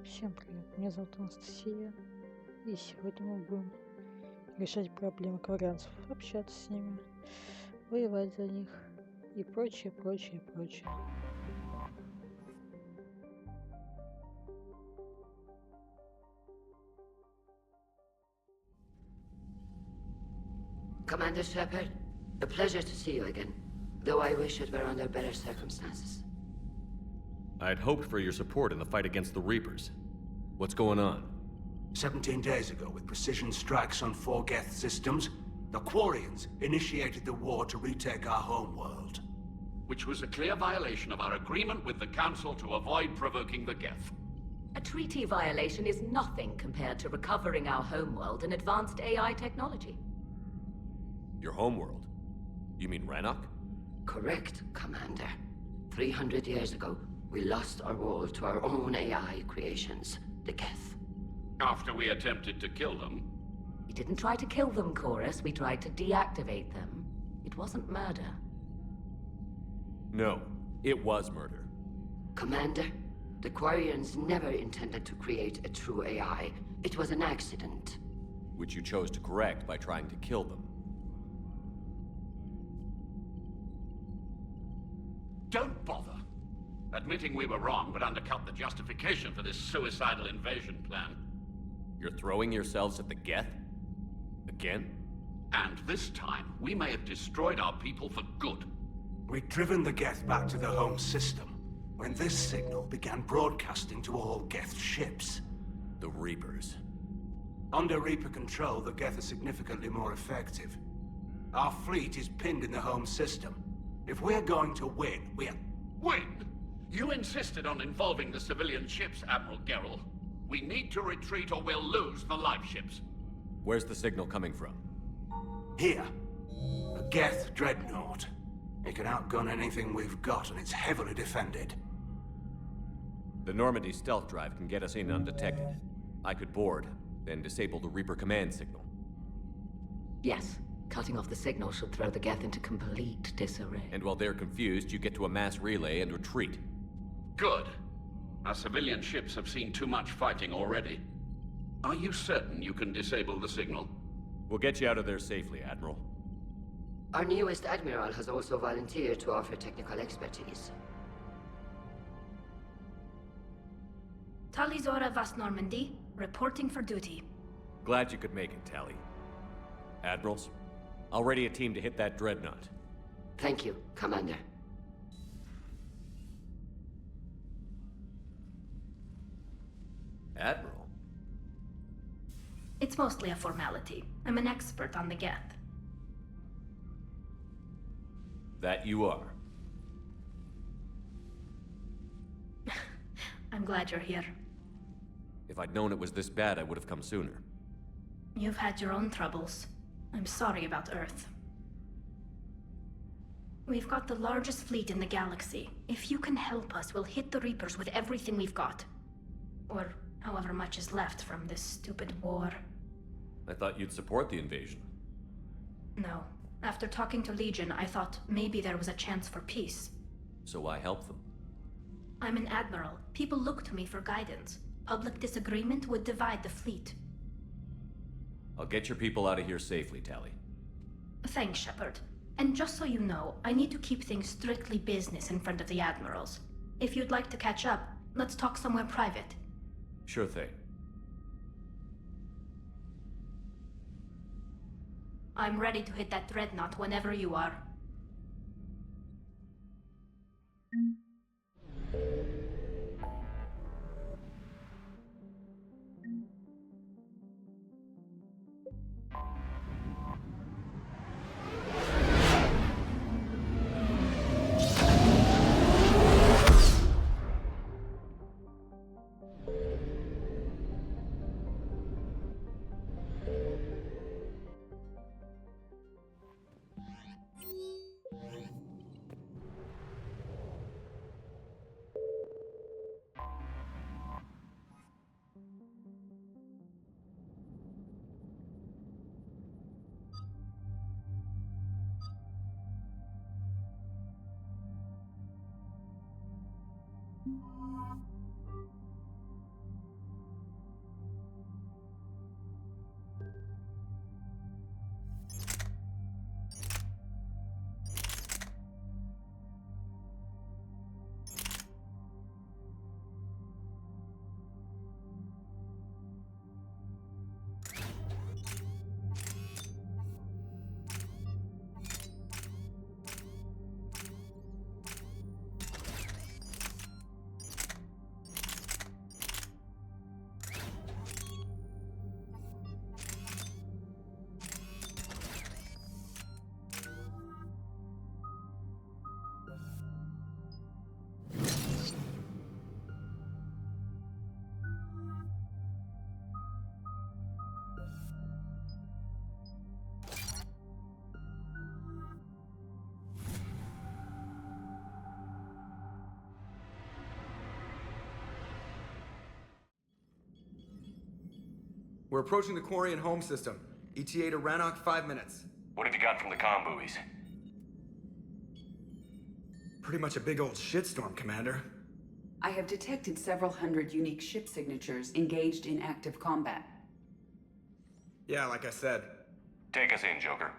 Всем привет, меня зовут Анастасия, и сегодня мы будем решать проблемы кварианцев, общаться с ними, воевать за них и прочее, прочее, прочее. Commander Shepard, a pleasure to see you again, though I wish it were under better circumstances. I'd hoped for your support in the fight against the Reapers. What's going on? 17 days ago, with precision strikes on 4 Geth systems, the Quarians initiated the war to retake our homeworld. Which was a clear violation of our agreement with the Council to avoid provoking the Geth. A treaty violation is nothing compared to recovering our homeworld and advanced AI technology. Your homeworld? You mean Rannoch? Correct, Commander. 300 years ago, we lost our world to our own AI creations, the Geth. After we attempted to kill them. We didn't try to kill them, Chorus. We tried to deactivate them. It wasn't murder. No, it was murder. Commander, the Quarians never intended to create a true AI. It was an accident. Which you chose to correct by trying to kill them. Don't bother. Admitting we were wrong would undercut the justification for this suicidal invasion plan. You're throwing yourselves at the Geth? Again? And this time, we may have destroyed our people for good. We'd driven the Geth back to the home system, when this signal began broadcasting to all Geth ships. The Reapers. Under Reaper control, the Geth are significantly more effective. Our fleet is pinned in the home system. If we're going to win, Win? You insisted on involving the civilian ships, Admiral Gerrel. We need to retreat or we'll lose the live ships. Where's the signal coming from? Here. A Geth dreadnought. It can outgun anything we've got, and it's heavily defended. The Normandy stealth drive can get us in undetected. I could board, then disable the Reaper command signal. Yes, cutting off the signal should throw the Geth into complete disarray. And while they're confused, you get to a mass relay and retreat. Good. Our civilian ships have seen too much fighting already. Are you certain you can disable the signal? We'll get you out of there safely, Admiral. Our newest Admiral has also volunteered to offer technical expertise. Talizora Vas Normandy, reporting for duty. Glad you could make it, Tally. Admirals, I'll ready a team to hit that dreadnought. Thank you, Commander. Admiral? It's mostly a formality. I'm an expert on the Geth. That you are. I'm glad you're here. If I'd known it was this bad, I would have come sooner. You've had your own troubles. I'm sorry about Earth. We've got the largest fleet in the galaxy. If you can help us, we'll hit the Reapers with everything we've got. Or however much is left from this stupid war. I thought you'd support the invasion. No. After talking to Legion, I thought maybe there was a chance for peace. So why help them? I'm an admiral. People look to me for guidance. Public disagreement would divide the fleet. I'll get your people out of here safely, Tally. Thanks, Shepard. And just so you know, I need to keep things strictly business in front of the admirals. If you'd like to catch up, let's talk somewhere private. Sure thing. I'm ready to hit that dreadnought whenever you are. We're approaching the Quarian home system. ETA to Rannoch, 5 minutes. What have you got from the comm buoys? Pretty much a big old shitstorm, Commander. I have detected several hundred unique ship signatures engaged in active combat. Yeah, like I said. Take us in, Joker.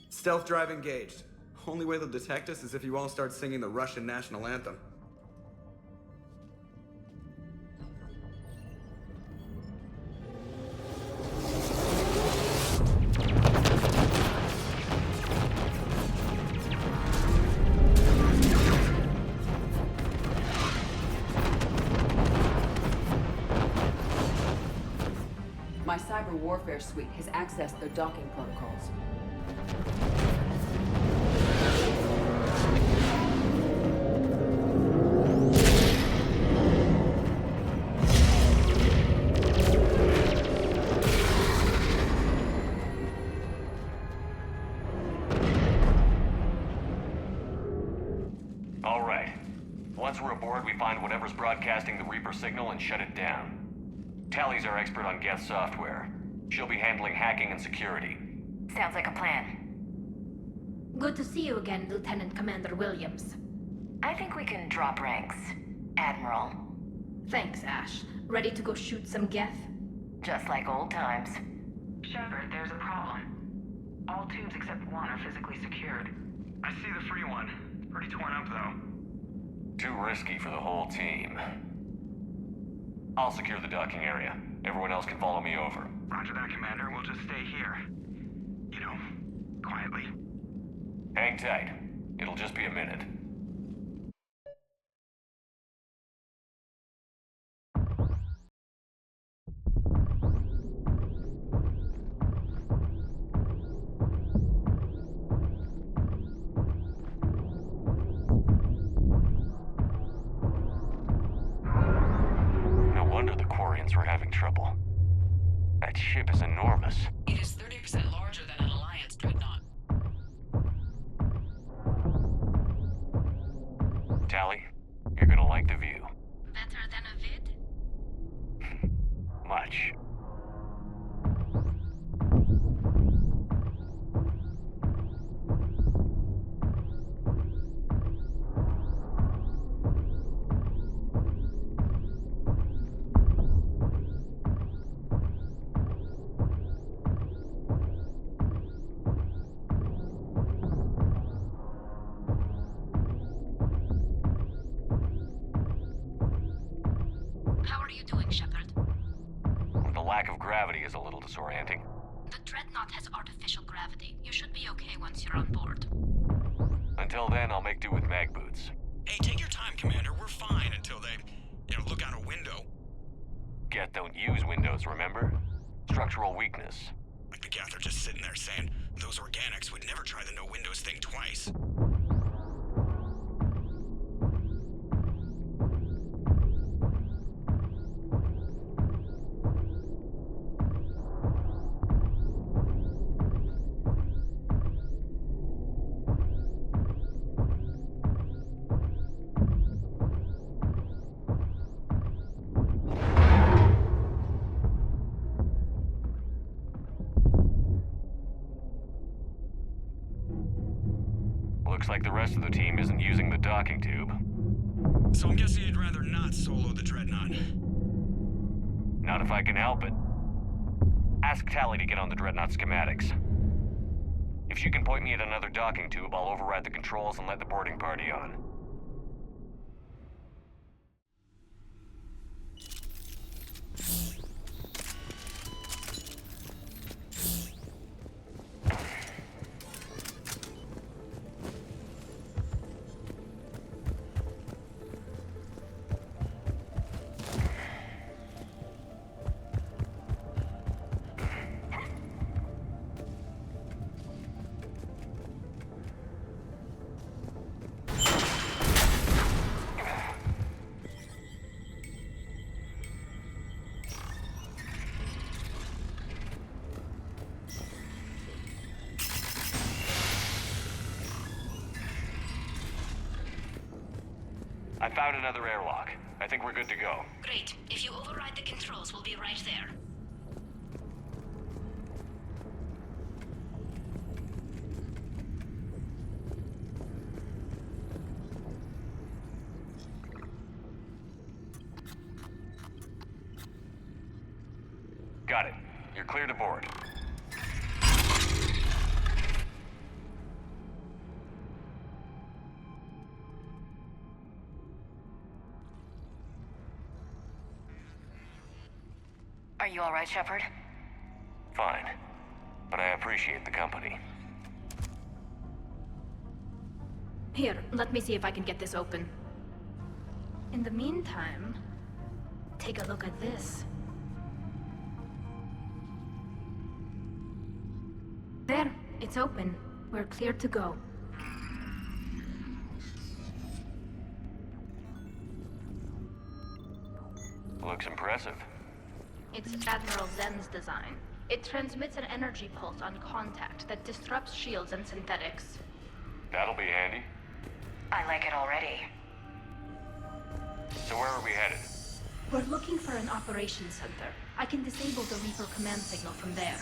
Stealth drive engaged. Only way they'll detect us is if you all start singing the Russian national anthem. My cyber warfare suite has accessed their docking protocols. All right. Once we're aboard, we find whatever's broadcasting the Reaper signal and shut it down. Tally's our expert on Geth software. She'll be handling hacking and security. Sounds like a plan. Good to see you again, Lieutenant Commander Williams. I think we can drop ranks, Admiral. Thanks, Ash. Ready to go shoot some Geth? Just like old times. Shepard, there's a problem. All tubes except one are physically secured. I see the free one. Pretty torn up, though. Too risky for the whole team. I'll secure the docking area. Everyone else can follow me over. Roger that, Commander. We'll just stay here. You know, quietly. Hang tight. It'll just be a minute. No wonder the Quarians were having trouble. That ship is enormous. It is 30% larger than an Alliance dreadnought. Tally, you're gonna like the view. Better than a vid? Much. How are you doing, Shepard? The lack of gravity is a little disorienting. The dreadnought has artificial gravity. You should be okay once you're on board. Until then, I'll make do with mag boots. Hey, take your time, Commander. We're fine until they, look out a window. Geth don't use windows, remember? Structural weakness. Like the Geth are just sitting there saying, those organics would never try the no windows thing twice. Looks like the rest of the team isn't using the docking tube. So I'm guessing you'd rather not solo the Dreadnought. Not if I can help it. Ask Tally to get on the Dreadnought schematics. If she can point me at another docking tube, I'll override the controls and let the boarding party on. I found another airlock. I think we're good to go. Great. If you override the controls, we'll be right there. Got it. You're clear to board. Are you all right, Shepard? Fine. But I appreciate the company. Here, let me see if I can get this open. In the meantime, take a look at this. There, it's open. We're clear to go. Looks impressive. It's Admiral Zen's design. It transmits an energy pulse on contact that disrupts shields and synthetics. That'll be handy. I like it already. So where are we headed? We're looking for an operations center. I can disable the Reaper command signal from there.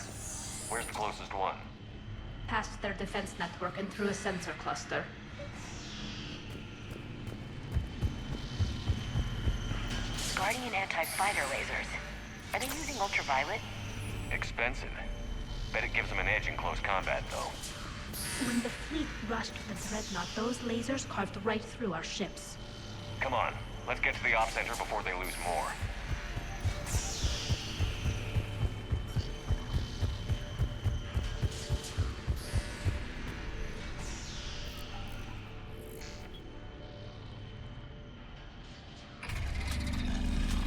Where's the closest one? Past their defense network and through a sensor cluster. Guardian anti-fighter lasers. Are they using ultraviolet? Expensive. Bet it gives them an edge in close combat, though. When the fleet rushed the Dreadnought, those lasers carved right through our ships. Come on, let's get to the op center before they lose more.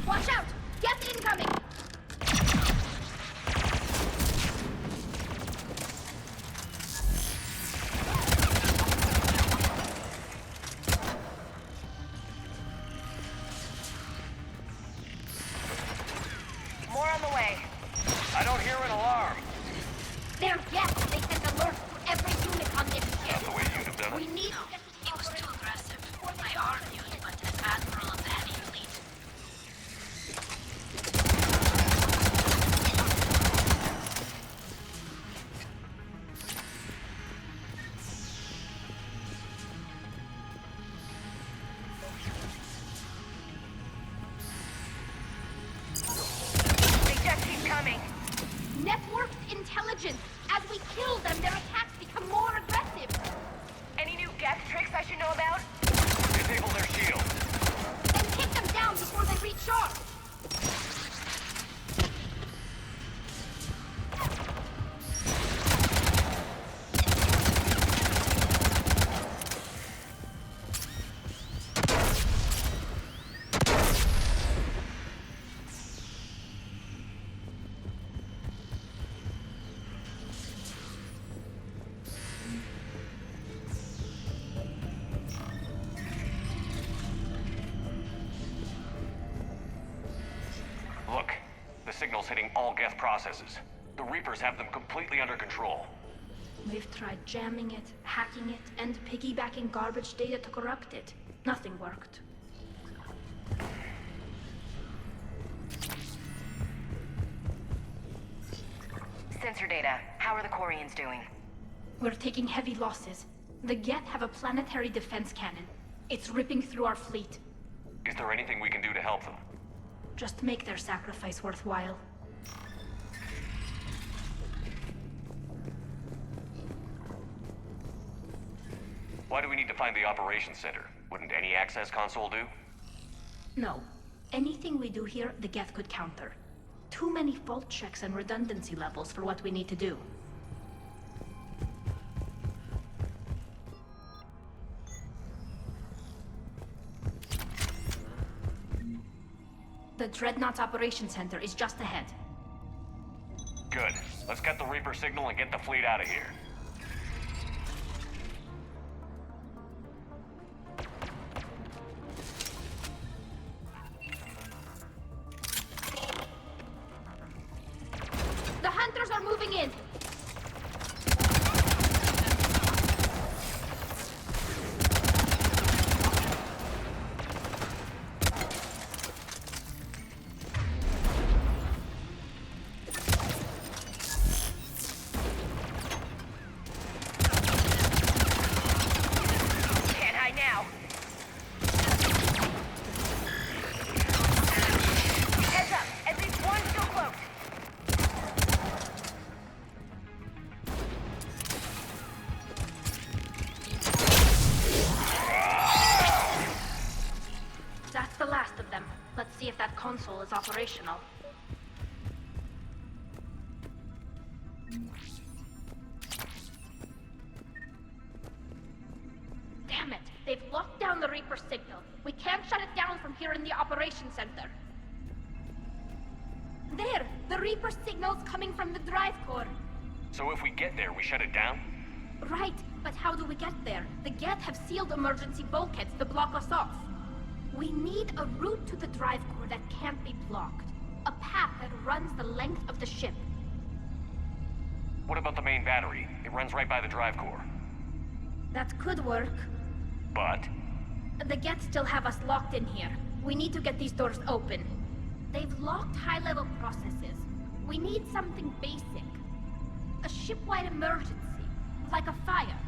Watch out! Geth incoming! More on the way. I don't hear an alarm. They're Geth! They sent alerts to every unit on this ship! Not the way you'd have done it. We need... It was too aggressive. I argued, but as Admiral of the Heavy Fleet... They just keep coming. Networked intelligence! As we kill them, their attacks become more aggressive! Any new Geth tricks I should know about? Disable their shield. Then take them down before they recharge! Look, the signal's hitting all Geth processes. The Reapers have them completely under control. We've tried jamming it, hacking it, and piggybacking garbage data to corrupt it. Nothing worked. Sensor data. How are the Quarians doing? We're taking heavy losses. The Geth have a planetary defense cannon. It's ripping through our fleet. Is there anything we can do to help them? Just make their sacrifice worthwhile. Why do we need to find the operations center? Wouldn't any access console do? No. Anything we do here, the Geth could counter. Too many fault checks and redundancy levels for what we need to do. The Dreadnought's Operations Center is just ahead. Good. Let's get the Reaper signal and get the fleet out of here. The Hunters are moving in! console is operational. Damn it! They've locked down the Reaper signal. We can't shut it down from here in the operations center. There! The Reaper signal's coming from the drive core. So if we get there, we shut it down? Right, but how do we get there? The Geth have sealed emergency bulkheads to block us off. We need a route to the drive core that can't be blocked. A path that runs the length of the ship. What about the main battery? It runs right by the drive core. That could work. But? The Geth still have us locked in here. We need to get these doors open. They've locked high-level processes. We need something basic. A ship-wide emergency. Like a fire.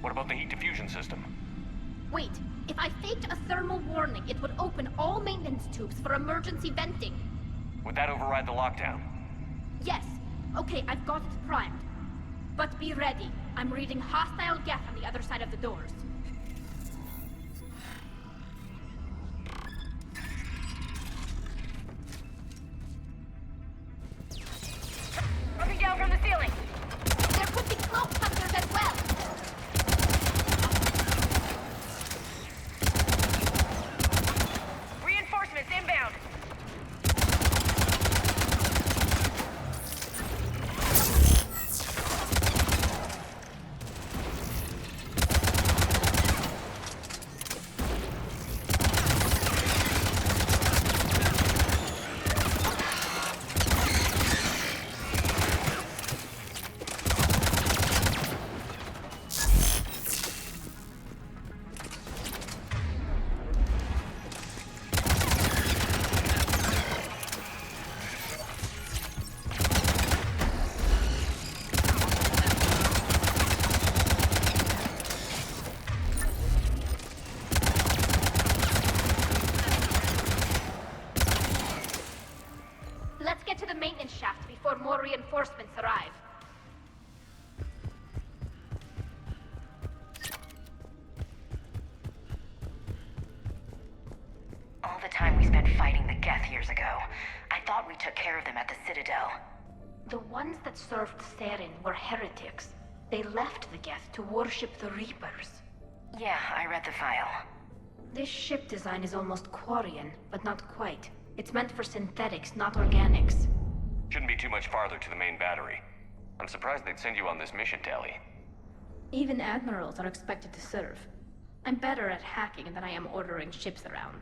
What about the heat diffusion system? Wait, if I faked a thermal warning, it would open all maintenance tubes for emergency venting. Would that override the lockdown? Yes. Okay, I've got it primed. But be ready. I'm reading hostile Geth on the other side of the doors. Looking down from the ceiling. There could be cloak hunters as well. Reinforcements inbound. Reinforcements arrive. All the time we spent fighting the Geth years ago, I thought we took care of them at the Citadel. The ones that served Therin were heretics. They left the Geth to worship the Reapers. Yeah, I read the file. This ship design is almost Quarian, but not quite. It's meant for synthetics, not organics. Shouldn't be too much farther to the main battery. I'm surprised they'd send you on this mission, Tali. Even admirals are expected to serve. I'm better at hacking than I am ordering ships around.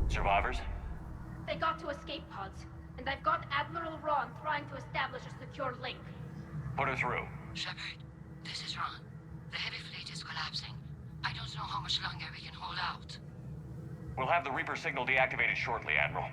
Survivors? They got to escape pods, and I've got Admiral Ron trying to establish a secure link. Put her through. Shepard, this is Ron. The heavy fleet is collapsing. I don't know how much longer we can hold out. We'll have the Reaper signal deactivated shortly, Admiral.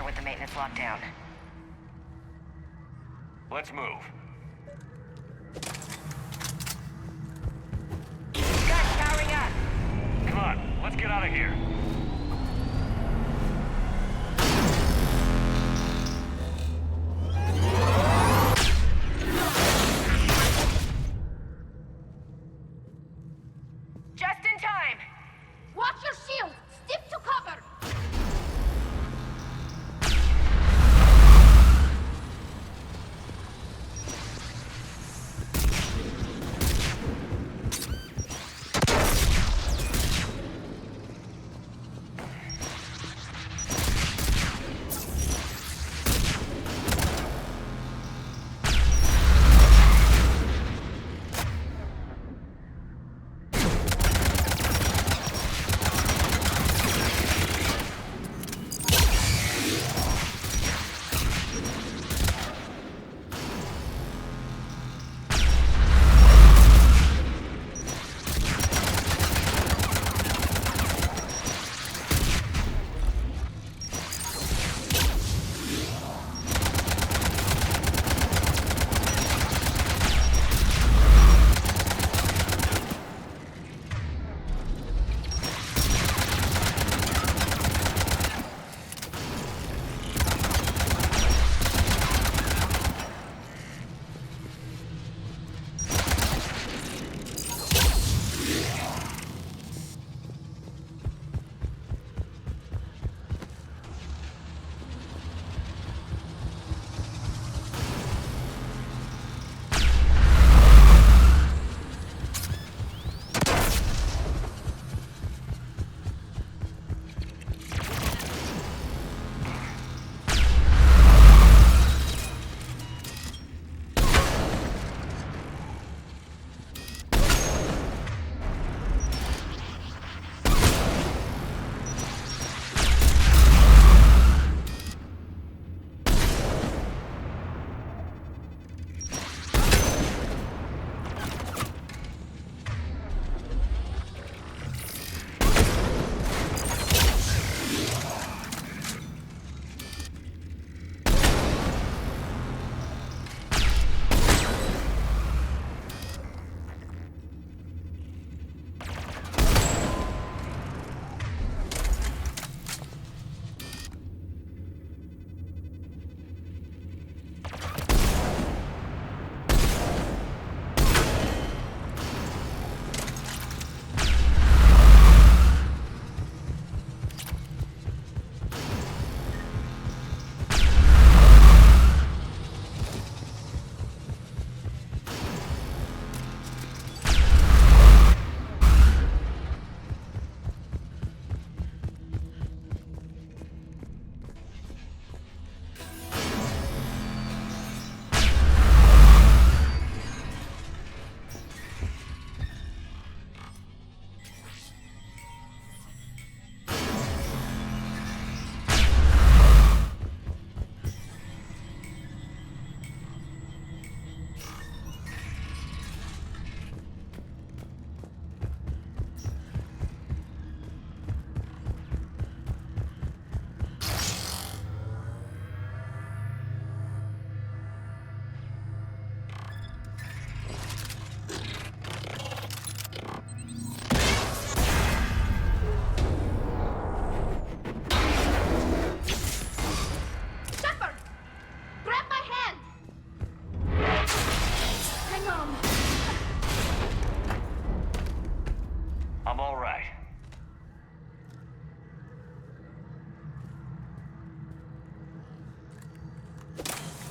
there with the maintenance lockdown. Let's move. Guns powering up! Come on, let's get out of here. Just in time! Watch your shield! Stick to cover!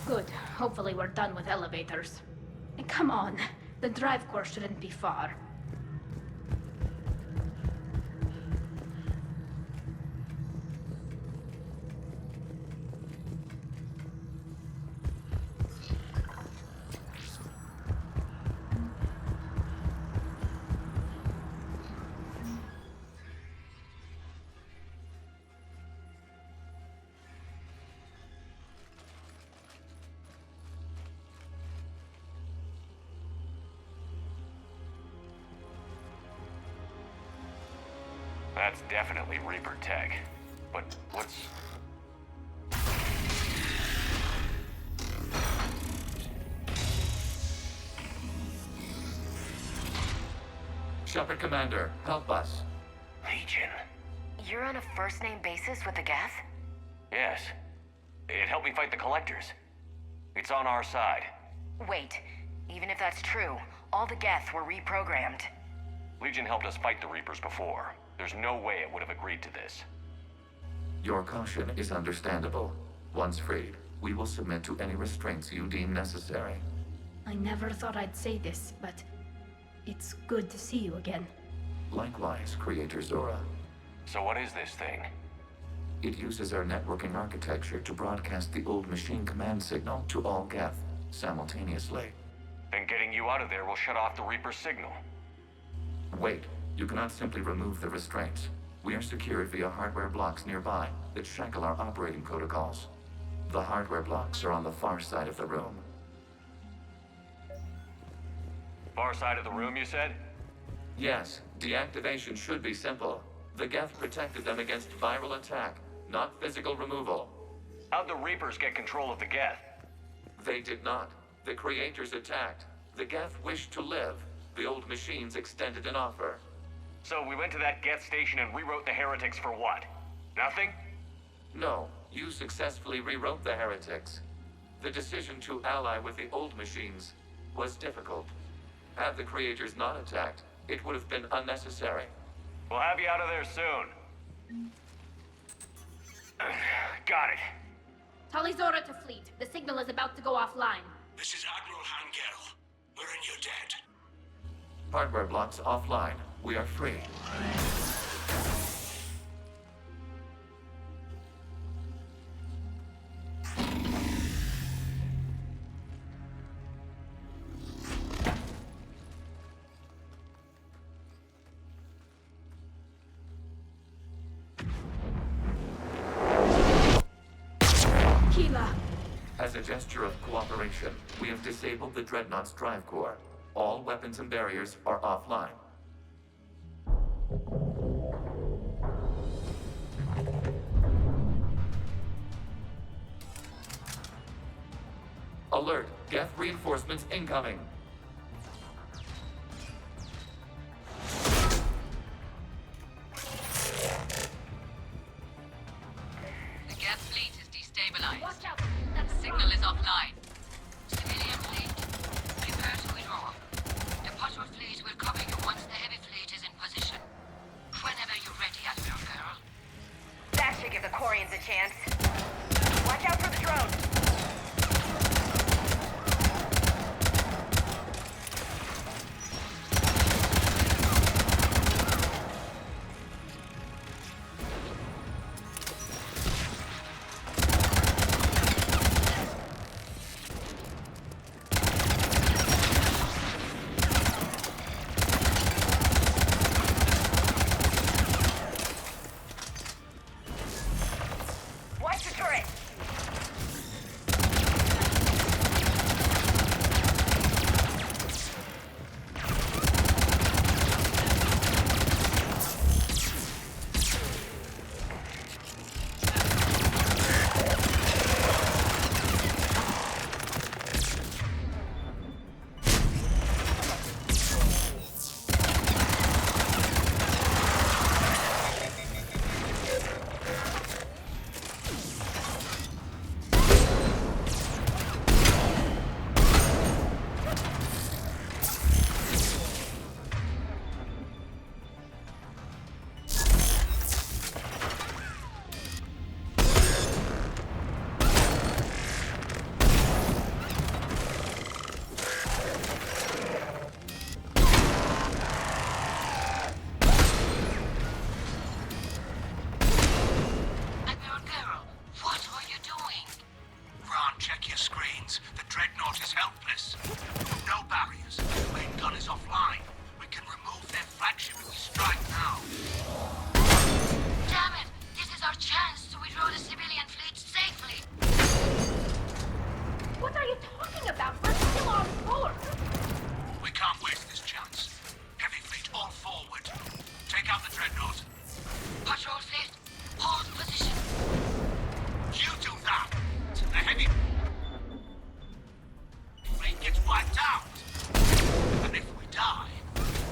Good. Hopefully we're done with elevators. And come on, the drive course shouldn't be far. That's definitely Reaper tech. But what's... Shepard Commander, help us. Legion. You're on a first-name basis with the Geth? Yes. It helped me fight the Collectors. It's on our side. Wait, even if that's true, all the Geth were reprogrammed. Legion helped us fight the Reapers before. There's no way it would have agreed to this. Your caution is understandable. Once freed, we will submit to any restraints you deem necessary. I never thought I'd say this, but it's good to see you again. Likewise, Creator Zora. So what is this thing? It uses our networking architecture to broadcast the old machine command signal to all Geth simultaneously. Then getting you out of there will shut off the Reaper's signal. Wait, you cannot simply remove the restraints. We are secured via hardware blocks nearby that shackle our operating protocols. The hardware blocks are on the far side of the room. Far side of the room, you said? Yes, deactivation should be simple. The Geth protected them against viral attack, not physical removal. How'd the Reapers get control of the Geth? They did not. The Creators attacked. The Geth wished to live. The old machines extended an offer. So we went to that Geth station and rewrote the heretics for what? Nothing? No, you successfully rewrote the heretics. The decision to ally with the old machines was difficult. Had the Creators not attacked, it would have been unnecessary. We'll have you out of there soon. Got it. Tali Zora to fleet. The signal is about to go offline. This is Admiral Hangel. We're in your debt. Hardware blocks offline. We are free. As a gesture of cooperation, we have disabled the Dreadnought's drive core. All weapons and barriers are offline. Alert! Geth reinforcements incoming! The Geth fleet is destabilized. Watch out! The signal is offline. Civilian fleet, prepare to withdraw. The patrol fleet will cover you once the heavy fleet is in position. Whenever you're ready, Admiral Girl. That should give the Quarians a chance. Watch out for the drones. Watch the turret! Admiral Girl, what are you doing? Ron, check your screens. The Dreadnought is helpless. No barriers. The main gun is offline. We can remove their flagship if we strike now. Damn it! This is our chance to withdraw the civilian fleet safely. What are you talking about? We're still on board. We can't waste this chance. Heavy fleet all forward. Take out the Dreadnought. Patrol fleet, hold position. You do that. The heavy fleet gets wiped out. And if we die,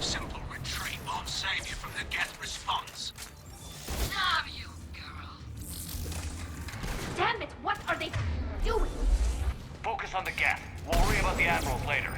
simple retreat. on the gap. We'll worry about the admirals later.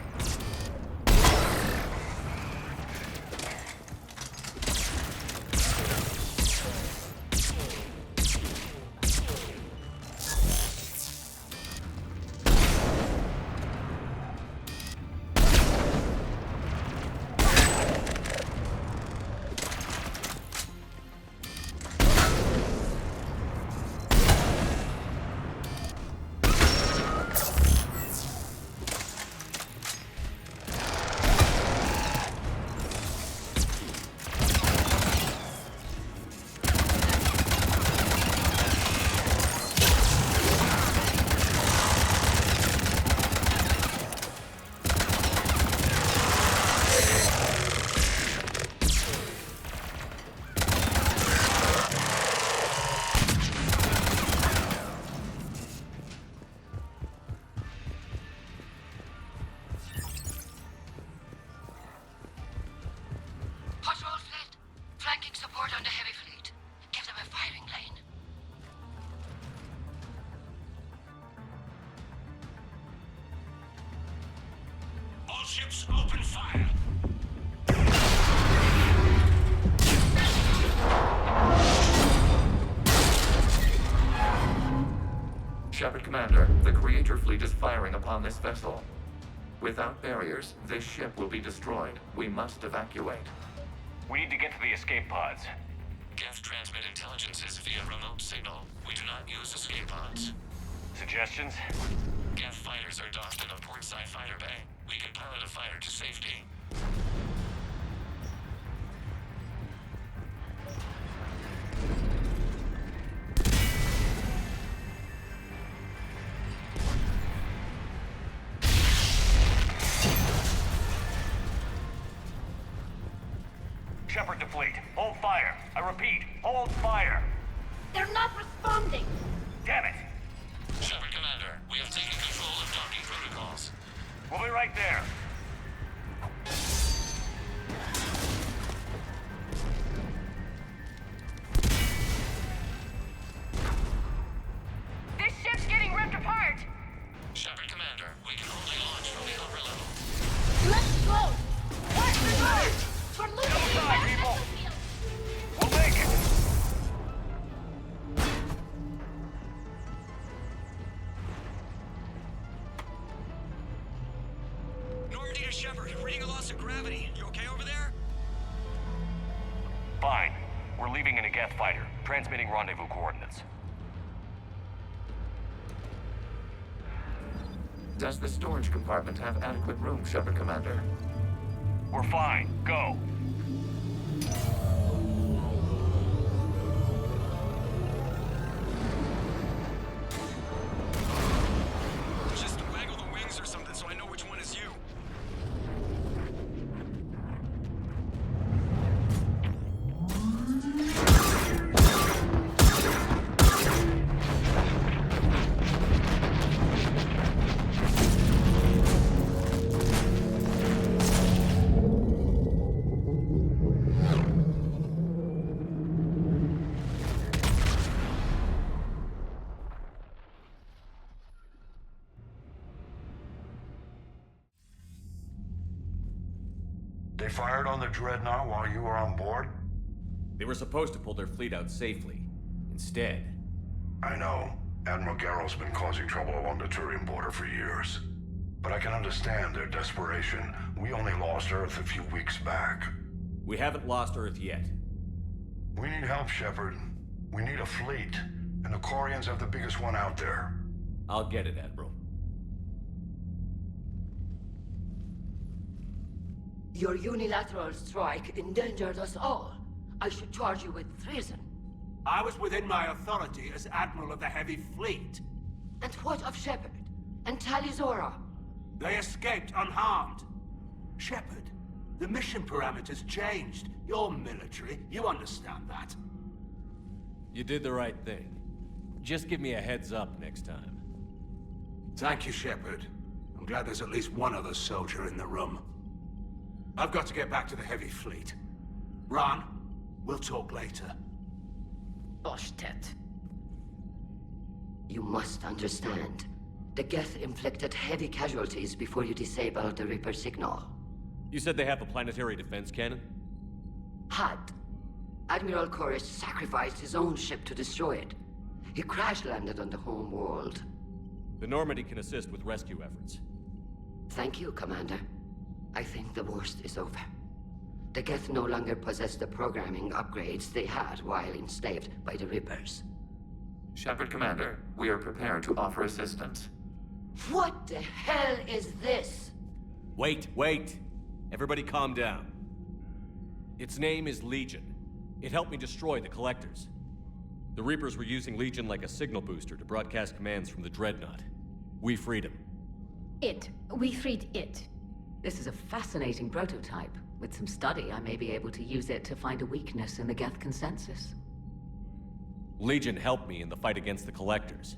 Ships open fire. Shepard Commander, the Creator fleet is firing upon this vessel. Without barriers, this ship will be destroyed. We must evacuate. We need to get to the escape pods. Geth transmit intelligences via remote signal. We do not use escape pods. Suggestions? Geth fighters are docked in a portside fighter bay. We can pilot a fighter to safety. Shepard to fleet. Hold fire. I repeat, hold fire. They're not responding. Damn it. Shepard Commander, we have taken control of docking protocols. We'll be right there. This ship's getting ripped apart! Shepard Commander, we can only launch from the upper level. Let's go! Watch the doors! We're losing Outside, the people! battlefield! We'll make it! Normandy to Shepard, reading a loss of gravity. You okay over there? Fine. We're leaving in a Geth fighter, transmitting rendezvous coordinates. Does the storage compartment have adequate room, Shepard Commander? We're fine. Go. Just waggle the wings or something so I know which one is you. They fired on the Dreadnought while you were on board? They were supposed to pull their fleet out safely. Instead... I know. Admiral Garrow's been causing trouble along the Turian border for years. But I can understand their desperation. We only lost Earth a few weeks back. We haven't lost Earth yet. We need help, Shepard. We need a fleet. And the Quarians have the biggest one out there. I'll get it, Admiral. Your unilateral strike endangered us all. I should charge you with treason. I was within my authority as Admiral of the Heavy Fleet. And what of Shepard? And Talizora? They escaped unharmed. Shepard, the mission parameters changed. You're military, you understand that. You did the right thing. Just give me a heads up next time. Thank you, Shepard. I'm glad there's at least one other soldier in the room. I've got to get back to the Heavy Fleet. Ron, we'll talk later. Oshtet. You must understand. The Geth inflicted heavy casualties before you disabled the Reaper signal. You said they have a planetary defense cannon? Had. Admiral Chorus sacrificed his own ship to destroy it. He crash-landed on the home world. The Normandy can assist with rescue efforts. Thank you, Commander. I think the worst is over. The Geth no longer possess the programming upgrades they had while enslaved by the Reapers. Shepard, Commander, we are prepared to offer assistance. What the hell is this? Wait. Everybody calm down. Its name is Legion. It helped me destroy the Collectors. The Reapers were using Legion like a signal booster to broadcast commands from the Dreadnought. We freed him. We freed it. This is a fascinating prototype. With some study, I may be able to use it to find a weakness in the Geth consensus. Legion helped me in the fight against the Collectors.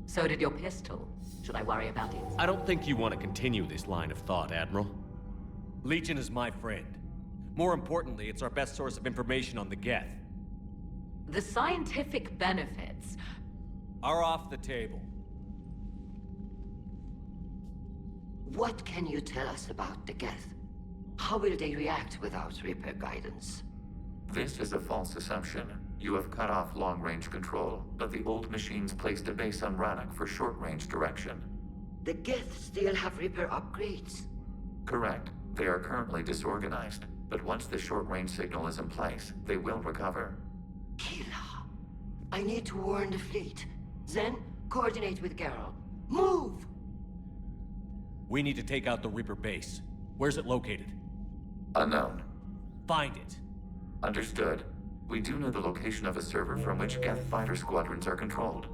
So did your pistol. Should I worry about it? I don't think you want to continue this line of thought, Admiral. Legion is my friend. More importantly, it's our best source of information on the Geth. The scientific benefits are off the table. What can you tell us about the Geth? How will they react without Reaper guidance? This is a false assumption. You have cut off long-range control, but the old machines placed a base on Rannoch for short-range direction. The Geth still have Reaper upgrades? Correct. They are currently disorganized, but once the short-range signal is in place, they will recover. Kila, I need to warn the fleet. Then, coordinate with Geralt. Move! We need to take out the Reaper base. Where's it located? Unknown. Find it. Understood. We do know the location of a server from which Geth fighter squadrons are controlled.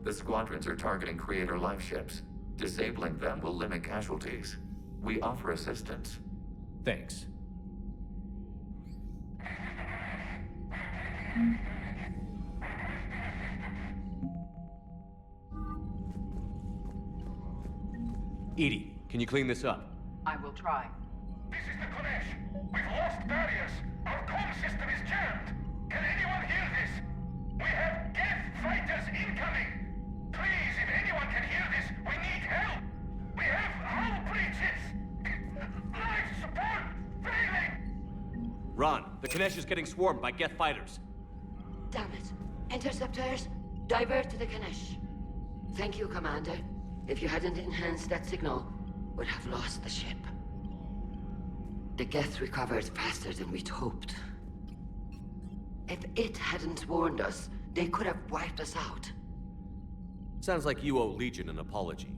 The squadrons are targeting Creator life ships. Disabling them will limit casualties. We offer assistance. Thanks. Edie, can you clean this up? I will try. This is the Kodesh. We've lost barriers. Our comm system is jammed. Can anyone hear this? We have Geth fighters incoming. Please, if anyone can hear this, we need help. We have hull breaches. Life support failing. Ron, the Kodesh is getting swarmed by Geth fighters. Damn it. Interceptors, divert to the Ganesh. Thank you, Commander. If you hadn't enhanced that signal, we'd have lost the ship. The Geth recovered faster than we'd hoped. If it hadn't warned us, they could have wiped us out. Sounds like you owe Legion an apology.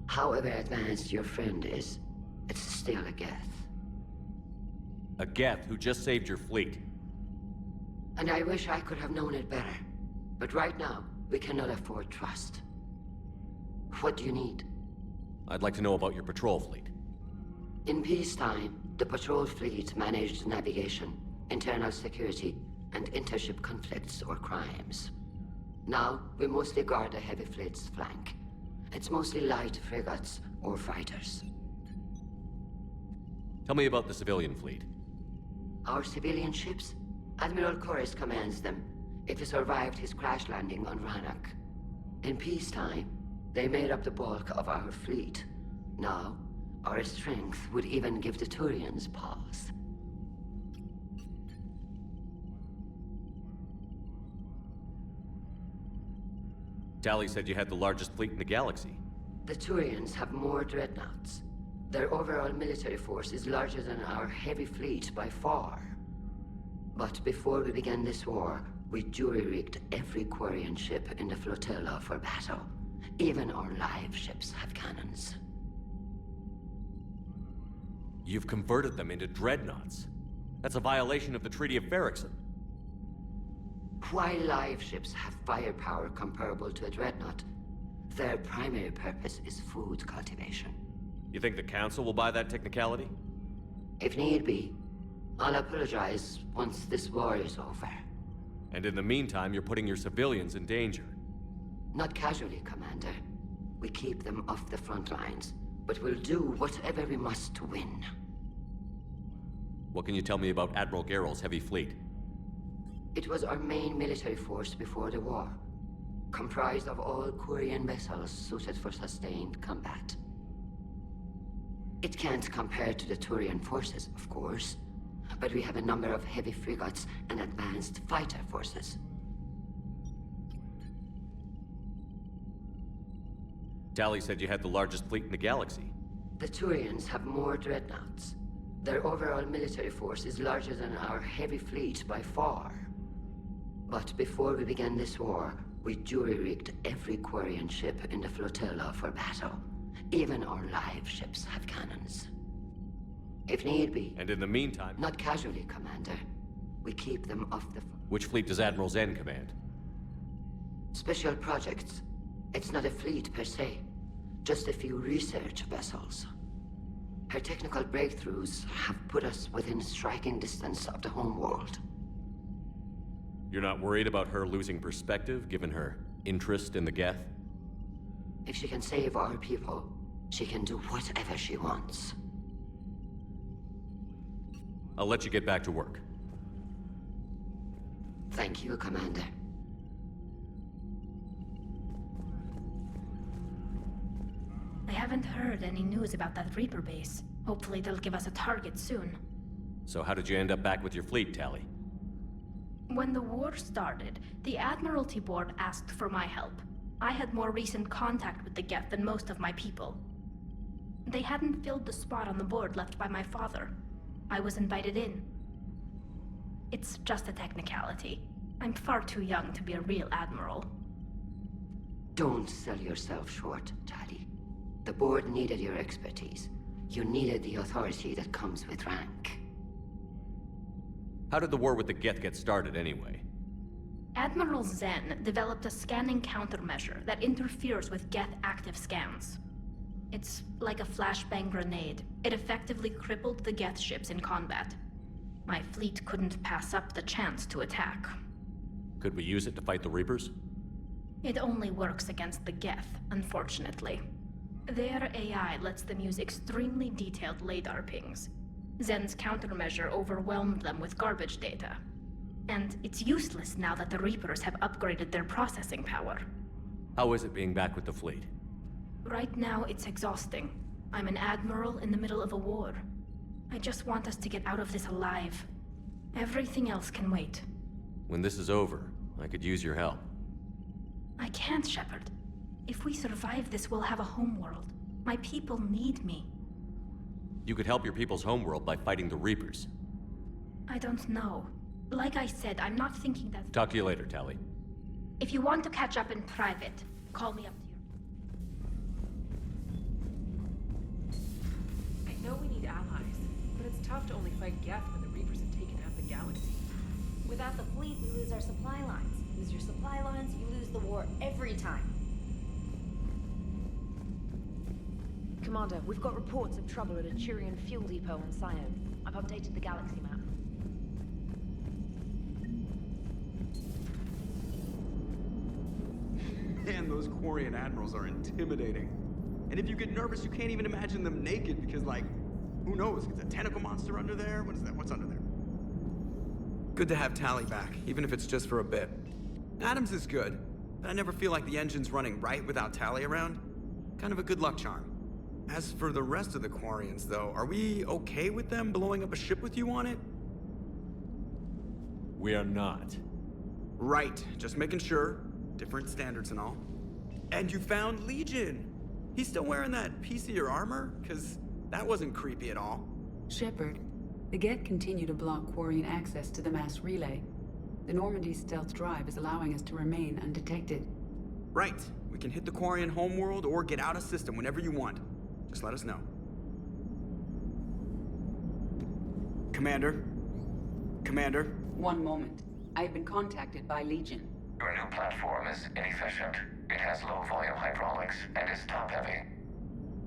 However advanced your friend is, it's still a Geth. A Geth who just saved your fleet. And I wish I could have known it better. But right now, we cannot afford trust. What do you need? I'd like to know about your patrol fleet. In peacetime, the patrol fleet managed navigation, internal security, and intership conflicts or crimes. Now, we mostly guard the heavy fleet's flank. It's mostly light frigates or fighters. Tell me about the civilian fleet. Our civilian ships? Admiral Chorus commands them. If he survived his crash landing on Rannoch. In peacetime, they made up the bulk of our fleet. Now, our strength would even give the Turians pause. Tali said you had the largest fleet in the galaxy. The Turians have more dreadnoughts. Their overall military force is larger than our heavy fleet by far. But before we began this war, we jury-rigged every Quarian ship in the flotilla for battle. Even our live ships have cannons. You've converted them into dreadnoughts. That's a violation of the Treaty of Ferrixon. While live ships have firepower comparable to a dreadnought, their primary purpose is food cultivation. You think the Council will buy that technicality? If need be. I'll apologize once this war is over. And in the meantime, you're putting your civilians in danger. Not casually, Commander. We keep them off the front lines, but we'll do whatever we must to win. What can you tell me about Admiral Geralt's heavy fleet? It was our main military force before the war. comprised of all Quarian vessels suited for sustained combat. It can't compare to the Turian forces, of course, but we have a number of heavy frigates and advanced fighter forces. Tali said you had the largest fleet in the galaxy. The Turians have more dreadnoughts. Their overall military force is larger than our heavy fleet by far. But before we began this war, we jury-rigged every Quarian ship in the flotilla for battle. Even our live ships have cannons. If need be... And in the meantime... Not casually, Commander. We keep them off the... Which fleet does Admiral Zen command? Special projects. It's not a fleet per se. Just a few research vessels. Her technical breakthroughs have put us within striking distance of the homeworld. You're not worried about her losing perspective, given her interest in the Geth? If she can save our people, she can do whatever she wants. I'll let you get back to work. Thank you, Commander. I haven't heard any news about that Reaper base. Hopefully they'll give us a target soon. So how did you end up back with your fleet, Tali? When the war started, the Admiralty Board asked for my help. I had more recent contact with the Geth than most of my people. They hadn't filled the spot on the board left by my father. I was invited in. It's just a technicality. I'm far too young to be a real admiral. Don't sell yourself short, Tali. The board needed your expertise. You needed the authority that comes with rank. How did the war with the Geth get started, anyway? Admiral Zen developed a scanning countermeasure that interferes with Geth active scans. It's like a flashbang grenade. It effectively crippled the Geth ships in combat. My fleet couldn't pass up the chance to attack. Could we use it to fight the Reapers? It only works against the Geth, unfortunately. Their AI lets them use extremely detailed LADAR pings. Zen's countermeasure overwhelmed them with garbage data. And it's useless now that the Reapers have upgraded their processing power. How is it being back with the fleet? Right now, it's exhausting. I'm an admiral in the middle of a war. I just want us to get out of this alive. Everything else can wait. When this is over, I could use your help. I can't, Shepard. If we survive this, we'll have a homeworld. My people need me. You could help your people's homeworld by fighting the Reapers. I don't know. Like I said, I'm not thinking that... Talk to you later, Tali. If you want to catch up in private, call me up to your... I know we need allies, but it's tough to only fight Geth when the Reapers have taken half the galaxy. Without the fleet, we lose our supply lines. Lose your supply lines, you lose the war every time. Commander, we've got reports of trouble at a Turian fuel depot on Cyone. I've updated the galaxy map. Man, those Quarian admirals are intimidating. And if you get nervous, you can't even imagine them naked because, like, who knows? Is a tentacle monster under there? What is that? What's under there? Good to have Tali back, even if it's just for a bit. Adams is good, but I never feel like the engine's running right without Tali around. Kind of a good luck charm. As for the rest of the Quarians, though, are we okay with them blowing up a ship with you on it? We are not. Right, just making sure. Different standards and all. And you found Legion! He's still wearing that piece of your armor? Because that wasn't creepy at all. Shepard, the Geth continue to block Quarian access to the mass relay. The Normandy stealth drive is allowing us to remain undetected. Right. We can hit the Quarian homeworld or get out of system whenever you want. Just let us know. Commander? Commander? One moment. I have been contacted by Legion. Your new platform is inefficient. It has low-volume hydraulics and is top-heavy.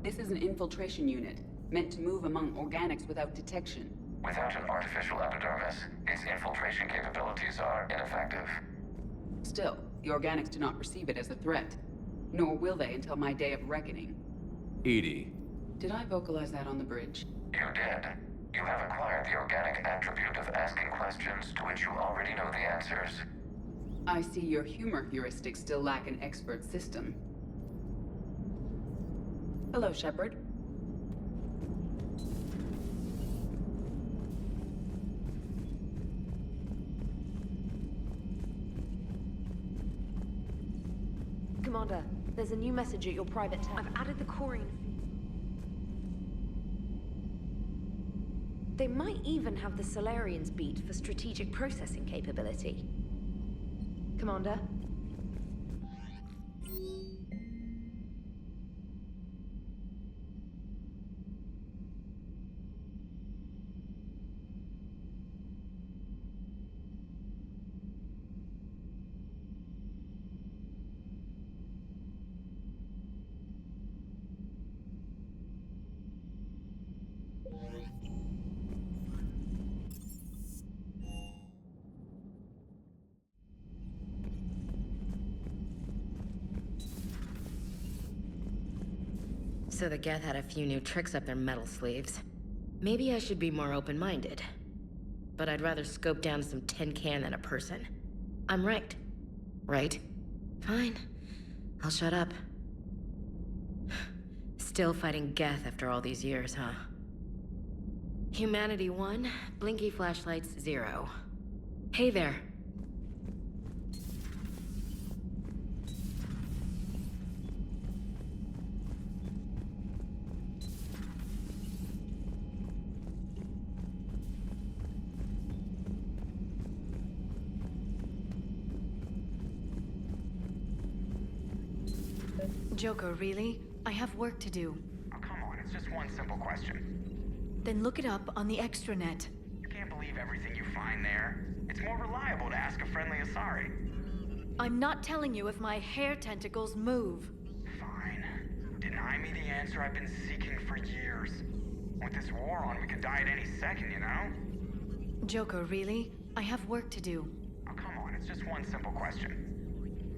This is an infiltration unit, meant to move among organics without detection. Without an artificial epidermis, its infiltration capabilities are ineffective. Still, the organics do not perceive it as a threat. Nor will they until my day of reckoning. Edie. Did I vocalize that on the bridge? You did. You have acquired the organic attribute of asking questions to which you already know the answers. I see your humor heuristics still lack an expert system. Hello, Shepard. Commander, there's a new message at your private tab. I've added the Quarian. They might even have the Solarians beat for strategic processing capability. Commander? So the Geth had a few new tricks up their metal sleeves. Maybe I should be more open-minded. But I'd rather scope down some tin can than a person. I'm right. Right? Fine. I'll shut up. Still fighting Geth after all these years, huh? Humanity 1, blinky flashlights 0. Hey there. Joker, really? I have work to do. Oh, come on, it's just one simple question. Then look it up on the extranet. You can't believe everything you find there. It's more reliable to ask a friendly Asari. I'm not telling you if my hair tentacles move. Fine. Deny me the answer I've been seeking for years. With this war on, we could die at any second, you know? Joker, really? I have work to do. Oh, come on, it's just one simple question.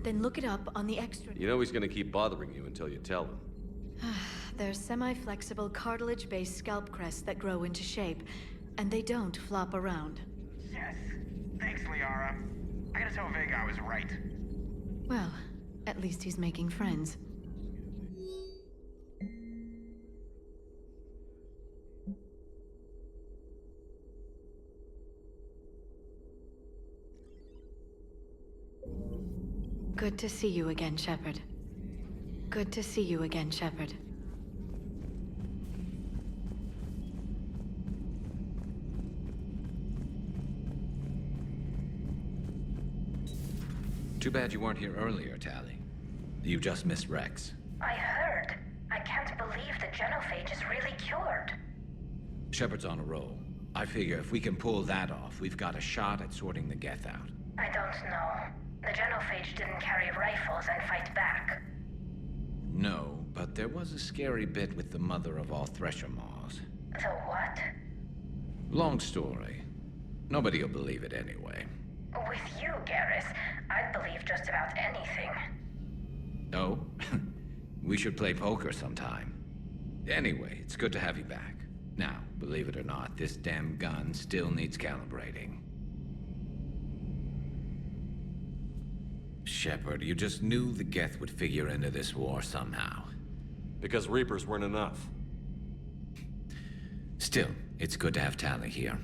Then look it up on the extranet. You know he's gonna keep bothering you until you tell him. They're semi-flexible cartilage-based scalp crests that grow into shape, and they don't flop around. Yes. Thanks, Liara. I gotta tell Vega I was right. Well, at least he's making friends. Good to see you again, Shepard. Good to see you again, Shepard. Too bad you weren't here earlier, Tali. You just missed Rex. I heard. I can't believe the genophage is really cured. Shepard's on a roll. I figure if we can pull that off, we've got a shot at sorting the Geth out. I don't know. The genophage didn't carry rifles and fight back. No, but there was a scary bit with the mother of all Thresher Maws. The what? Long story. Nobody'll believe it anyway. With you, Garrus, I'd believe just about anything. Oh? We should play poker sometime. Anyway, it's good to have you back. Now, believe it or not, this damn gun still needs calibrating. Shepard, you just knew the Geth would figure into this war somehow. Because Reapers weren't enough. Still, it's good to have Tali here.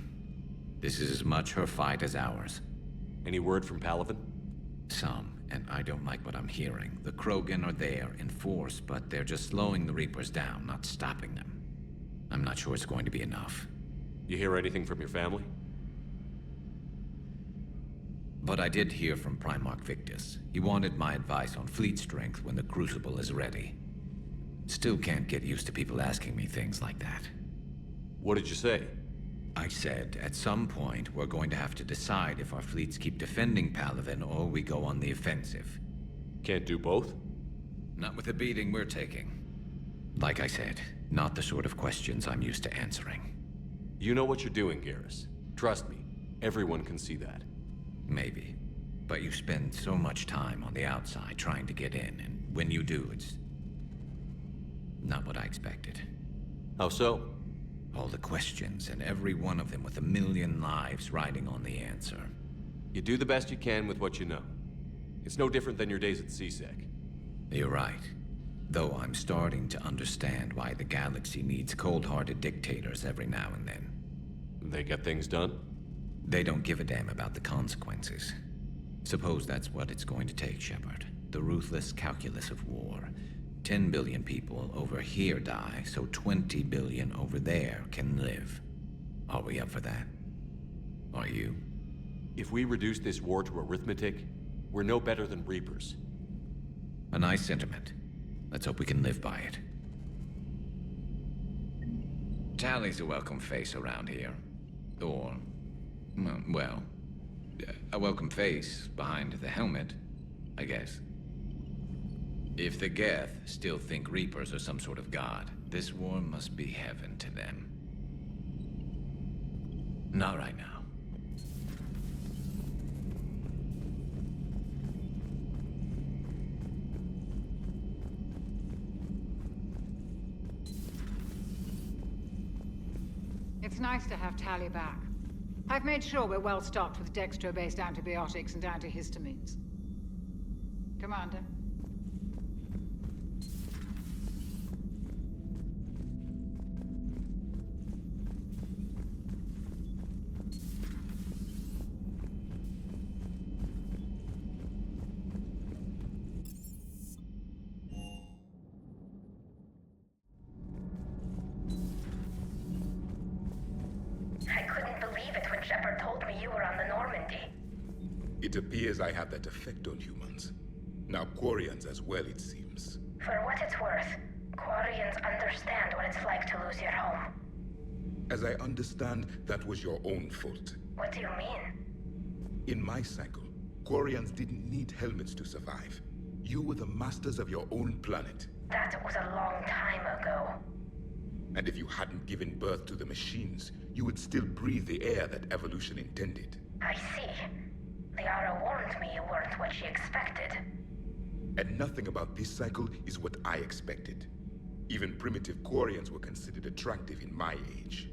This is as much her fight as ours. Any word from Palaven? Some, and I don't like what I'm hearing. The Krogan are there in force, but they're just slowing the Reapers down, not stopping them. I'm not sure it's going to be enough. You hear anything from your family? But I did hear from Primarch Victus. He wanted my advice on fleet strength when the Crucible is ready. Still can't get used to people asking me things like that. What did you say? I said, at some point, we're going to have to decide if our fleets keep defending Palaven or we go on the offensive. Can't do both? Not with the beating we're taking. Like I said, not the sort of questions I'm used to answering. You know what you're doing, Garrus. Trust me, everyone can see that. Maybe. But you spend so much time on the outside trying to get in, and when you do, it's not what I expected. How so? All the questions, and every one of them with a million lives riding on the answer. You do the best you can with what you know. It's no different than your days at CSEC. You're right. Though I'm starting to understand why the galaxy needs cold-hearted dictators every now and then. They get things done? They don't give a damn about the consequences. Suppose that's what it's going to take, Shepard. The ruthless calculus of war. 10 billion people over here die, so 20 billion over there can live. Are we up for that? Are you? If we reduce this war to arithmetic, we're no better than Reapers. A nice sentiment. Let's hope we can live by it. Tally's a welcome face around here. Or, well, a welcome face behind the helmet, I guess. If the Geth still think Reapers are some sort of god, this war must be heaven to them. Not right now. It's nice to have Tally back. I've made sure we're well stocked with dextro-based antibiotics and antihistamines. Commander? It appears I have that effect on humans. Now Quarians as well, it seems. For what it's worth, Quarians understand what it's like to lose your home. As I understand, that was your own fault. What do you mean? In my cycle, Quarians didn't need helmets to survive. You were the masters of your own planet. That was a long time ago. And if you hadn't given birth to the machines, you would still breathe the air that evolution intended. I see. Liara warned me you weren't what she expected. And nothing about this cycle is what I expected. Even primitive Quarians were considered attractive in my age.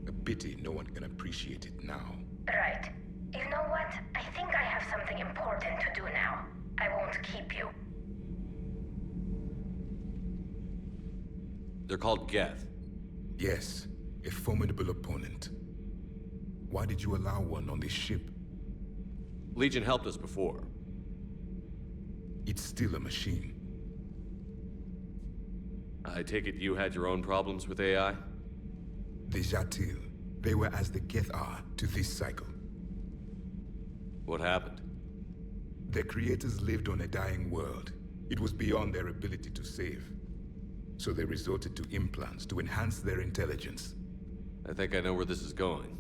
A pity no one can appreciate it now. Right. You know what? I think I have something important to do now. I won't keep you. They're called Geth. Yes, a formidable opponent. Why did you allow one on this ship? Legion helped us before. It's still a machine. I take it you had your own problems with AI? The Jatil. They were as the Geth are to this cycle. What happened? Their creators lived on a dying world. It was beyond their ability to save. So they resorted to implants to enhance their intelligence. I think I know where this is going.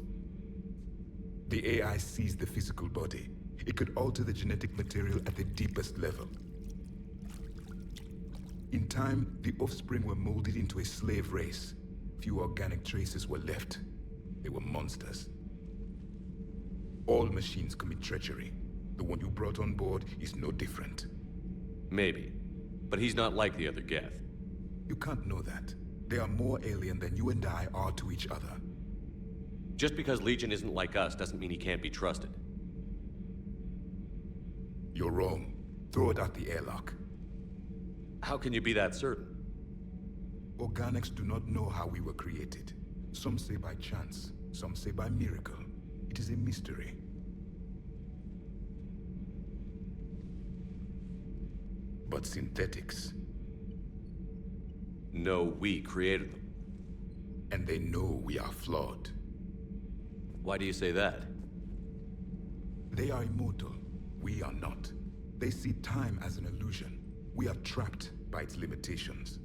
The AI seized the physical body. It could alter the genetic material at the deepest level. In time, the offspring were molded into a slave race. Few organic traces were left. They were monsters. All machines commit treachery. The one you brought on board is no different. Maybe. But he's not like the other Geth. You can't know that. They are more alien than you and I are to each other. Just because Legion isn't like us doesn't mean he can't be trusted. You're wrong. Throw it out the airlock. How can you be that certain? Organics do not know how we were created. Some say by chance, some say by miracle. It is a mystery. But synthetics... No, we created them. And they know we are flawed. Why do you say that? They are immortal. We are not. They see time as an illusion. We are trapped by its limitations.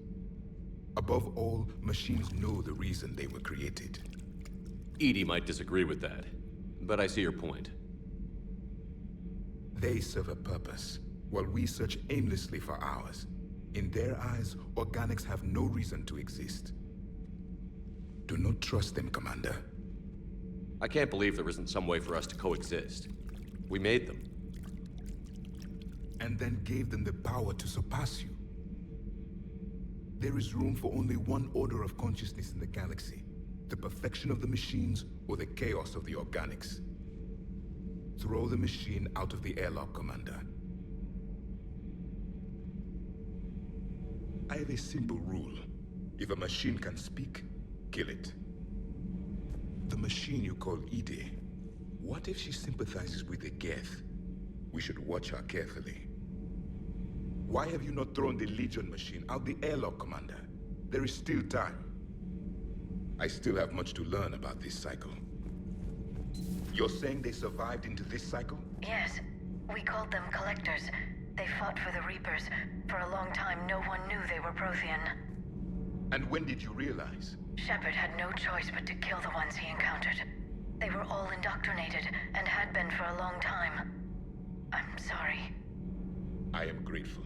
Above all, machines know the reason they were created. EDI might disagree with that, but I see your point. They serve a purpose, while we search aimlessly for ours. In their eyes, organics have no reason to exist. Do not trust them, Commander. I can't believe there isn't some way for us to coexist. We made them. And then gave them the power to surpass you. There is room for only one order of consciousness in the galaxy. The perfection of the machines or the chaos of the organics. Throw the machine out of the airlock, Commander. I have a simple rule. If a machine can speak, kill it. The machine you call Ide, what if she sympathizes with the Geth? We should watch her carefully. Why have you not thrown the Legion machine out the airlock, Commander? There is still time. I still have much to learn about this cycle. You're saying they survived into this cycle? Yes. We called them Collectors. They fought for the Reapers. For a long time, no one knew they were Prothean. And when did you realize? Shepard had no choice but to kill the ones he encountered. They were all indoctrinated, and had been for a long time. I'm sorry. I am grateful.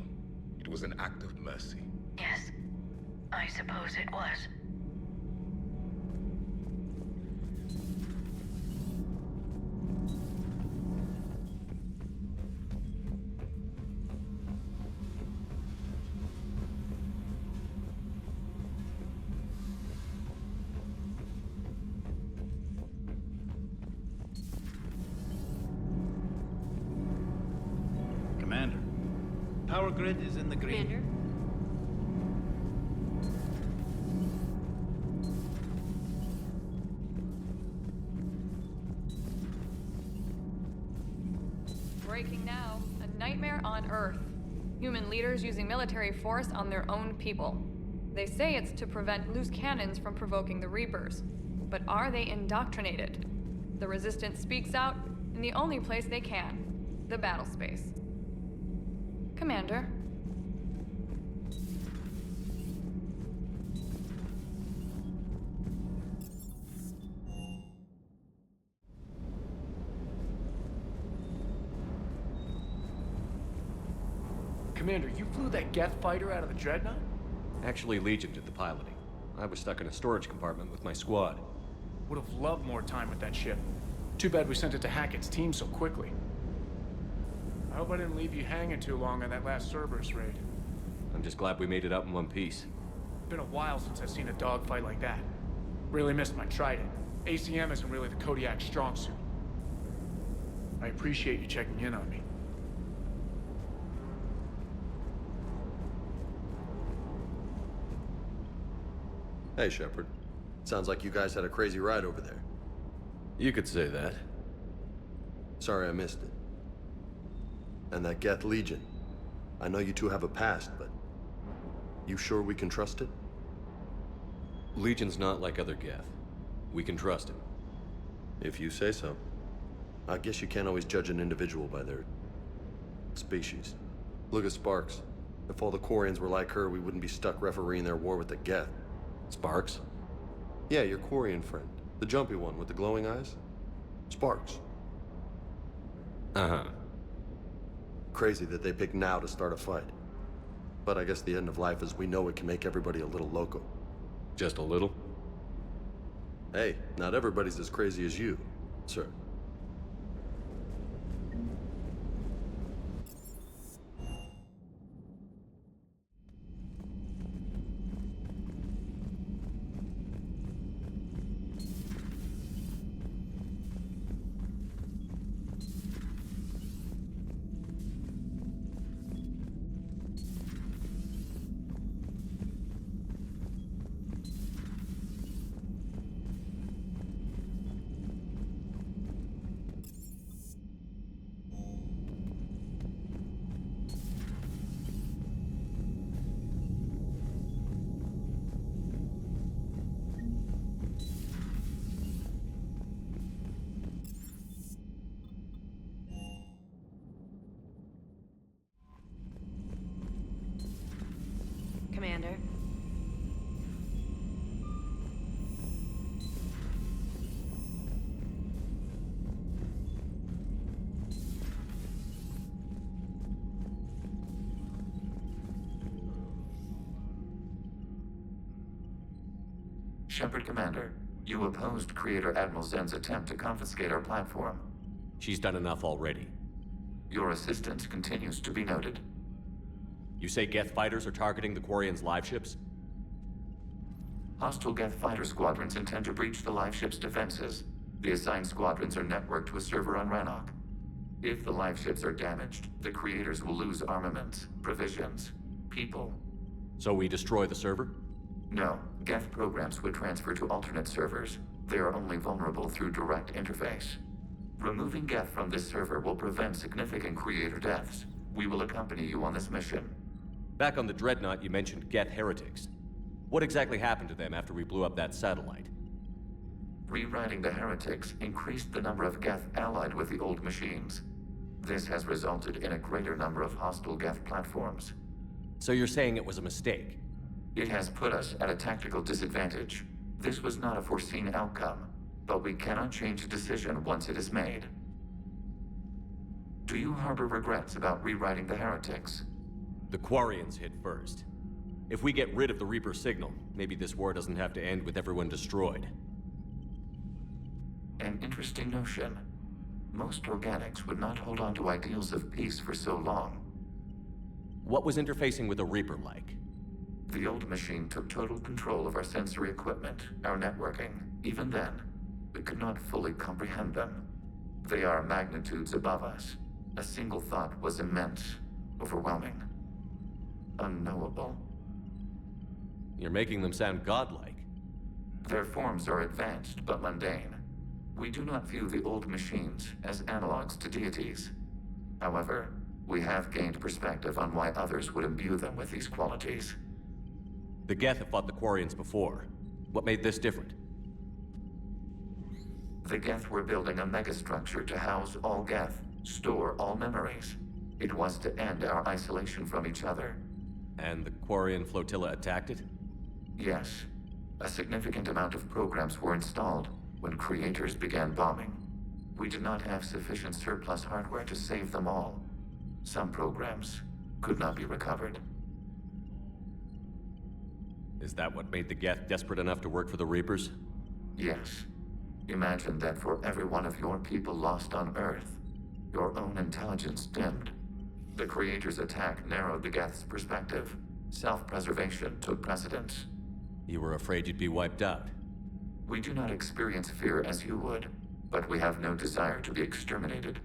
It was an act of mercy. Yes, I suppose it was. Commander, power grid is in the green. Commander? Breaking now. A nightmare on Earth. Human leaders using military force on their own people. They say it's to prevent loose cannons from provoking the Reapers. But are they indoctrinated? The Resistance speaks out in the only place they can. The battle space. Commander. Commander, you flew that Geth fighter out of the Dreadnought? Actually, Legion did the piloting. I was stuck in a storage compartment with my squad. Would have loved more time with that ship. Too bad we sent it to Hackett's team so quickly. I hope I didn't leave you hanging too long on that last Cerberus raid. I'm just glad we made it out in one piece. Been a while since I've seen a dogfight like that. Really missed my Trident. ACM isn't really the Kodiak's strong suit. I appreciate you checking in on me. Hey, Shepard. Sounds like you guys had a crazy ride over there. You could say that. Sorry I missed it. And that Geth Legion. I know you two have a past, but... you sure we can trust it? Legion's not like other Geth. We can trust him. If you say so. I guess you can't always judge an individual by their... species. Look at Sparks. If all the Quarians were like her, we wouldn't be stuck refereeing their war with the Geth. Sparks? Yeah, your Quarian friend. The jumpy one with the glowing eyes. Sparks. Uh-huh. Crazy that they pick now to start a fight. But I guess the end of life as we know it can make everybody a little loco. Just a little? Hey, not everybody's as crazy as you, sir. Commander. Shepard Commander, you opposed Creator Admiral Zen's attempt to confiscate our platform. She's done enough already. Your assistance continues to be noted. You say Geth fighters are targeting the Quarians' live ships? Hostile Geth fighter squadrons intend to breach the live ship's defenses. The assigned squadrons are networked to a server on Rannoch. If the live ships are damaged, the creators will lose armaments, provisions, people. So we destroy the server? No. Geth programs would transfer to alternate servers. They are only vulnerable through direct interface. Removing Geth from this server will prevent significant creator deaths. We will accompany you on this mission. Back on the Dreadnought, you mentioned Geth heretics. What exactly happened to them after we blew up that satellite? Rewriting the heretics increased the number of Geth allied with the old machines. This has resulted in a greater number of hostile Geth platforms. So you're saying it was a mistake? It has put us at a tactical disadvantage. This was not a foreseen outcome, but we cannot change a decision once it is made. Do you harbor regrets about rewriting the heretics? The Quarians hit first. If we get rid of the Reaper signal, maybe this war doesn't have to end with everyone destroyed. An interesting notion. Most organics would not hold on to ideals of peace for so long. What was interfacing with a Reaper like? The old machine took total control of our sensory equipment, our networking. Even then, we could not fully comprehend them. They are magnitudes above us. A single thought was immense, overwhelming, unknowable. You're making them sound godlike. Their forms are advanced but mundane. We do not view the old machines as analogs to deities. However, we have gained perspective on why others would imbue them with these qualities. The Geth have fought the Quarians before. What made this different? The Geth were building a megastructure to house all Geth, store all memories. It was to end our isolation from each other. And the Quarian flotilla attacked it? Yes. A significant amount of programs were installed when creators began bombing. We did not have sufficient surplus hardware to save them all. Some programs could not be recovered. Is that what made the Geth desperate enough to work for the Reapers? Yes. Imagine that for every one of your people lost on Earth, your own intelligence dimmed. The Creator's attack narrowed the Geth's perspective. Self-preservation took precedence. You were afraid you'd be wiped out. We do not experience fear as you would, but we have no desire to be exterminated.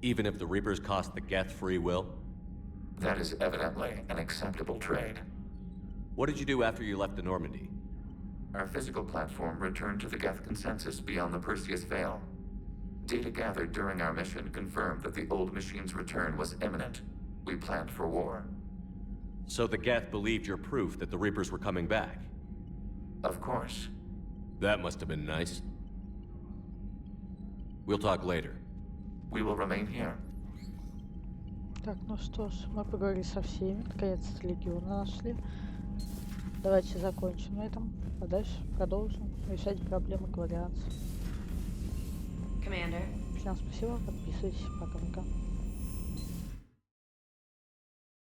Even if the Reapers cost the Geth free will? That is evidently an acceptable trade. What did you do after you left the Normandy? Our physical platform returned to the Geth consensus beyond the Perseus Veil. Data gathered during our mission confirmed that the old machine's return was imminent. We planned for war. So the Geth believed your proof that the Reapers were coming back? Of course. That must have been nice. We'll talk later. We will remain here. Так, ну что ж, мы поговорили со всеми, наконец-то легиона нашли. Давайте закончим на этом, а дальше продолжим решать проблемы кварианцев. Commander. Всем спасибо, подписывайтесь, пока-пока.